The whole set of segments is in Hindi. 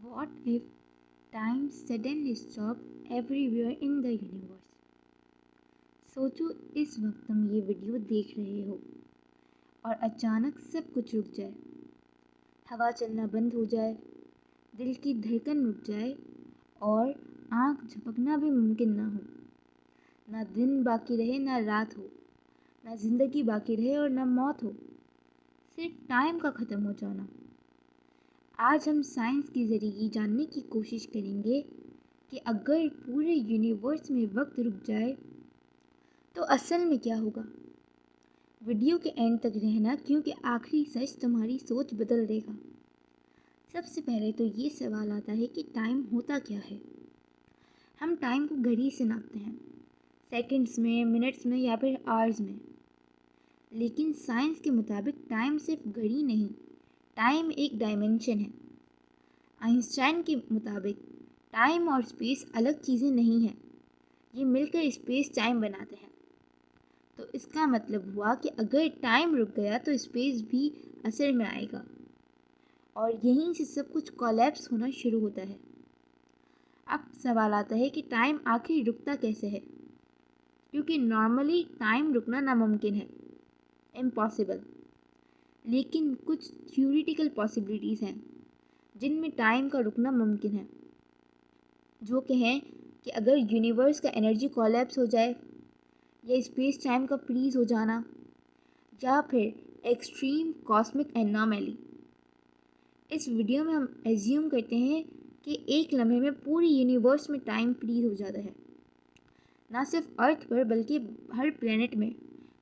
What if time suddenly stopped everywhere in the universe? सोचो इस वक्त तुम ये वीडियो देख रहे हो और अचानक सब कुछ रुक जाए। हवा चलना बंद हो जाए, दिल की धड़कन रुक जाए और आंख झपकना भी मुमकिन ना हो। ना दिन बाकी रहे ना रात हो, ना जिंदगी बाकी रहे और ना मौत हो, सिर्फ टाइम का ख़त्म हो जाना। आज हम साइंस के ज़रिए ये जानने की कोशिश करेंगे कि अगर पूरे यूनिवर्स में वक्त रुक जाए तो असल में क्या होगा। वीडियो के एंड तक रहना क्योंकि आखिरी सच तुम्हारी सोच बदल देगा। सबसे पहले तो ये सवाल आता है कि टाइम होता क्या है। हम टाइम को घड़ी से नापते हैं, सेकंड्स में, मिनट्स में या फिर आवर्स में। लेकिन साइंस के मुताबिक टाइम सिर्फ घड़ी नहीं, टाइम एक डायमेंशन है। आइंस्टाइन के मुताबिक टाइम और स्पेस अलग चीज़ें नहीं हैं, ये मिलकर स्पेस टाइम बनाते हैं। तो इसका मतलब हुआ कि अगर टाइम रुक गया तो स्पेस भी असर में आएगा और यहीं से सब कुछ कोलैप्स होना शुरू होता है। अब सवाल आता है कि टाइम आखिर रुकता कैसे है, क्योंकि नॉर्मली टाइम रुकना नामुमकिन है, इम्पॉसिबल। लेकिन कुछ थ्योरेटिकल पॉसिबिलिटीज़ हैं जिनमें टाइम का रुकना मुमकिन है, जो कहें कि अगर यूनिवर्स का एनर्जी कोलैप्स हो जाए या स्पेस टाइम का फ्रीज हो जाना या फिर एक्सट्रीम कॉस्मिक एनोमली। इस वीडियो में हम एज्यूम करते हैं कि एक लम्हे में पूरी यूनिवर्स में टाइम फ्रीज हो जाता है। ना सिर्फ अर्थ पर बल्कि हर प्लेनेट में,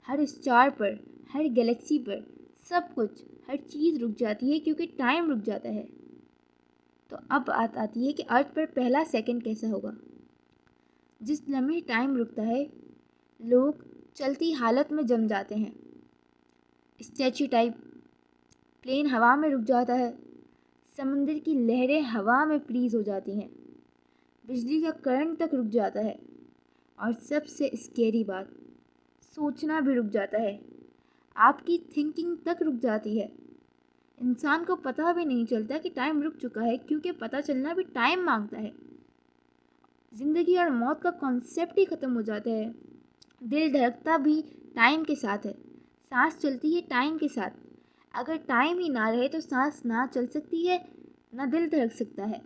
हर स्टार पर, हर गैलेक्सी पर, सब कुछ, हर चीज़ रुक जाती है क्योंकि टाइम रुक जाता है। तो अब बात आती है कि अर्थ पर पहला सेकंड कैसा होगा। जिस लम्हे टाइम रुकता है, लोग चलती हालत में जम जाते हैं, स्टैचू टाइप। प्लेन हवा में रुक जाता है, समंदर की लहरें हवा में फ्रीज हो जाती हैं, बिजली का करंट तक रुक जाता है और सबसे स्केरी बात, सोचना भी रुक जाता है। आपकी थिंकिंग तक रुक जाती है। इंसान को पता भी नहीं चलता कि टाइम रुक चुका है क्योंकि पता चलना भी टाइम मांगता है। ज़िंदगी और मौत का कॉन्सेप्ट ही ख़त्म हो जाता है। दिल धड़कता भी टाइम के साथ है, सांस चलती है टाइम के साथ। अगर टाइम ही ना रहे तो सांस ना चल सकती है, ना दिल धड़क सकता है।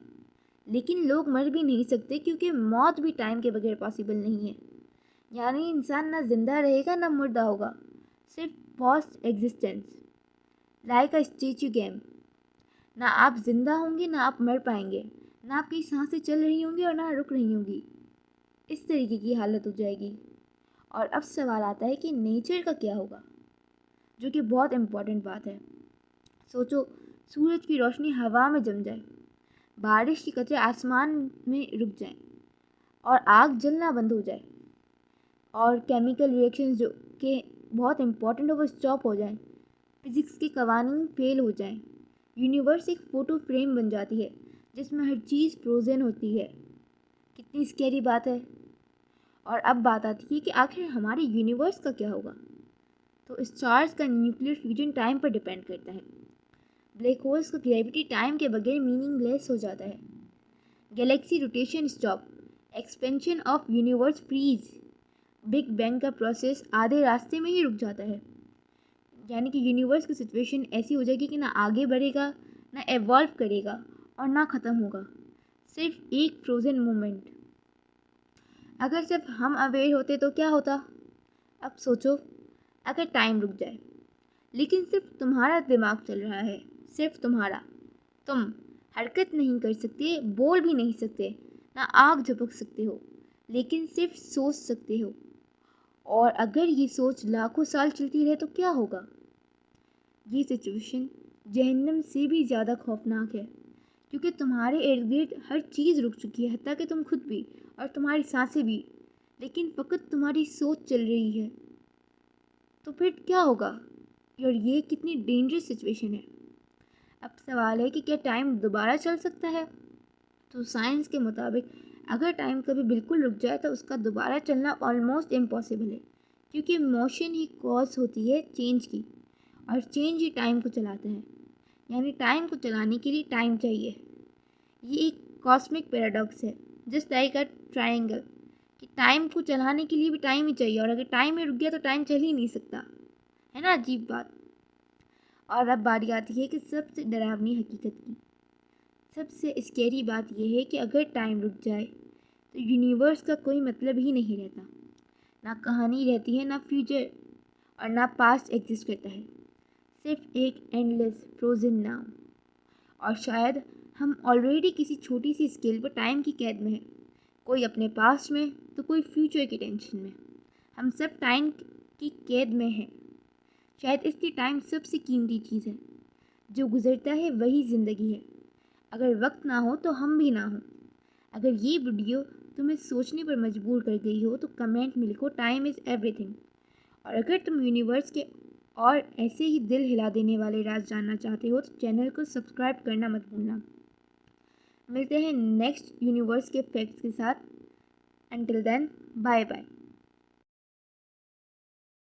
लेकिन लोग मर भी नहीं सकते क्योंकि मौत भी टाइम के बगैर पॉसिबल नहीं है। यानी इंसान ना जिंदा रहेगा ना मुर्दा होगा, सिर्फ पोस्ट एग्जिस्टेंस, लाइक अ स्टैचू गेम। ना आप जिंदा होंगे ना आप मर पाएंगे, ना आपकी सांसें चल रही होंगी और ना रुक रही होंगी। इस तरीके की हालत हो जाएगी। और अब सवाल आता है कि नेचर का क्या होगा, जो कि बहुत इम्पोर्टेंट बात है। सोचो, सूरज की रोशनी हवा में जम जाए, बारिश की कतरे आसमान में रुक जाएं और आग जलना बंद हो जाए और केमिकल रिएक्शंस जो कि बहुत इम्पोर्टेंट हो वो स्टॉप हो जाएं, फिज़िक्स के कवानीन फेल हो जाएं, यूनिवर्स एक फ़ोटो फ्रेम बन जाती है जिसमें हर चीज़ फ्रोज़न होती है। कितनी स्कैरी बात है। और अब बात आती है कि आखिर हमारे यूनिवर्स का क्या होगा। तो स्टार्स का न्यूक्लियर फ्यूजन टाइम पर डिपेंड करता है। ब्लैक होल्स का ग्रेविटी टाइम के बगैर मीनिंगलेस हो जाता है। Galaxy rotation stop, expansion of universe freeze, big bang का प्रोसेस आधे रास्ते में ही रुक जाता है। यानी कि यूनिवर्स की सिचुएशन ऐसी हो जाएगी कि ना आगे बढ़ेगा, ना एवॉल्व करेगा और ना ख़त्म होगा, सिर्फ एक फ्रोज़न मोमेंट। अगर सिर्फ हम अवेयर होते तो क्या होता। अब सोचो, अगर टाइम रुक जाए लेकिन सिर्फ तुम्हारा दिमाग चल रहा है, सिर्फ तुम्हारा, तुम हरकत नहीं कर सकते, बोल भी नहीं सकते, ना आग झपक सकते हो, लेकिन सिर्फ सोच सकते हो। और अगर ये सोच लाखों साल चलती रहे तो क्या होगा। ये सिचुएशन जहन्नम से भी ज़्यादा खौफनाक है क्योंकि तुम्हारे इर्द गिर्द हर चीज़ रुक चुकी है, हत्ता कि तुम खुद भी और तुम्हारी सांसें भी, लेकिन फ़कत तुम्हारी सोच चल रही है। तो फिर क्या होगा। और ये कितनी डेंजरस सिचुएशन है। अब सवाल है कि क्या टाइम दोबारा चल सकता है। तो साइंस के मुताबिक अगर टाइम कभी बिल्कुल रुक जाए तो उसका दोबारा चलना ऑलमोस्ट इम्पॉसिबल है, क्योंकि मोशन ही कॉज होती है चेंज की और चेंज ही टाइम को चलाता है। यानी टाइम को चलाने के लिए टाइम चाहिए। ये एक कॉस्मिक पैराडॉक्स है, जस्ट लाइक अ ट्रायंगल, कि टाइम को चलाने के लिए भी टाइम ही चाहिए, और अगर टाइम ही रुक गया तो टाइम चल ही नहीं सकता। है ना अजीब बात। और अब बारी आती है कि सबसे डरावनी हकीकत की। सबसे स्कैरी बात यह है कि अगर टाइम रुक जाए तो यूनिवर्स का कोई मतलब ही नहीं रहता। ना कहानी रहती है, ना फ्यूचर और ना पास्ट एग्जिस्ट करता है। सिर्फ एक एंडलेस फ्रोजन नाम। और शायद हम ऑलरेडी किसी छोटी सी स्केल पर टाइम की कैद में हैं। कोई अपने पास्ट में तो कोई फ्यूचर की टेंशन में। हम सब टाइम की कैद में हैं। शायद इसलिए टाइम सबसे कीमती चीज़ है। जो गुजरता है वही ज़िंदगी है। अगर वक्त ना हो तो हम भी ना हो। अगर ये वीडियो तुम्हें सोचने पर मजबूर कर गई हो तो कमेंट में लिखो टाइम इज़ एवरीथिंग। और अगर तुम यूनिवर्स के और ऐसे ही दिल हिला देने वाले राज जानना चाहते हो तो चैनल को सब्सक्राइब करना मत भूलना। मिलते हैं नेक्स्ट यूनिवर्स के फैक्ट्स के साथ। Until then, bye bye.